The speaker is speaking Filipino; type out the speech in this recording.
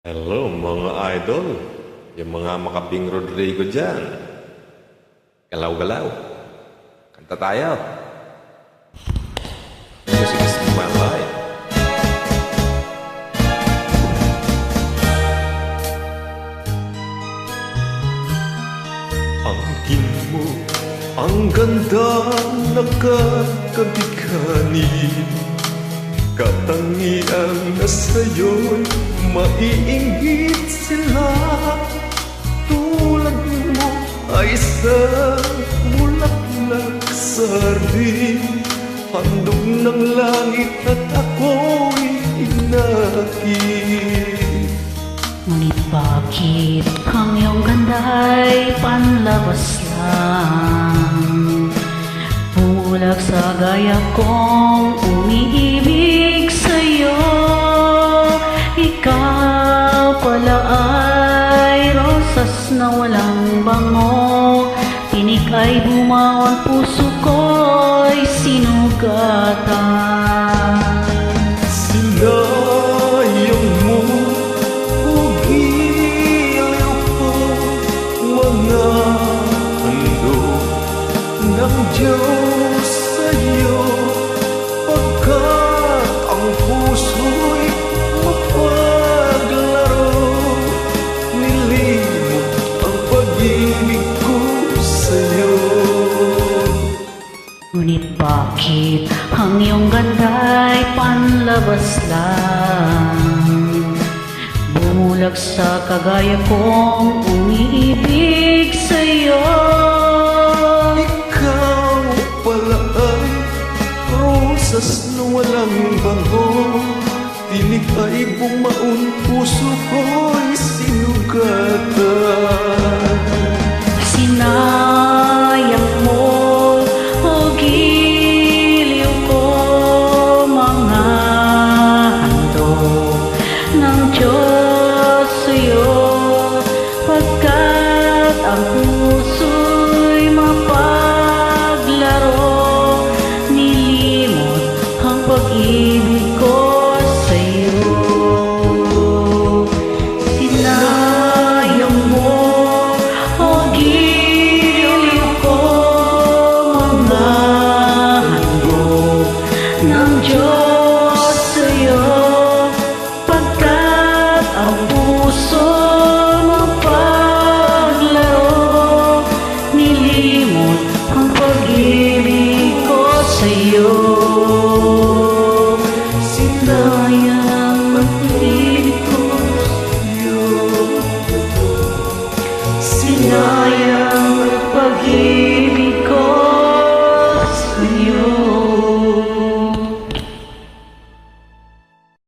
Hello mga idol, yung mga makabing Rodrigo dyan. Galaw-galaw. Kanta tayo. Music is my life. Ang tingin mo, ang ganda nakakabikani. Katangian na sa'yo'y maiinggit sila. Tulad mo ay isang bulaklak sa hardin, handog ng langit at ako'y inakit. Ngunit bakit ang iyong ganda'y panlabas lang? Bulag sa gaya kong umiibig sa'yo. Ikaw pala ay rosas na walang bango. Tinik ay bumawang, puso ko'y sinugatan. Sinayang mo, hugiliw ko, mga handog ng Diyos sa'yo, pagkat ang puso'y mapaglaro. Nilimot ang pag-ibig ko sa'yo. Ngunit bakit ang iyong ganda'y panlabas lang? Bumulag sa kagaya kong umiibig sa'yo. Ikaw pala ay rosas na walang bango. Tinig ay bumaon, puso ko'y sinugatan. Sinayang mo, o giliw ko, mga handog ng Diyos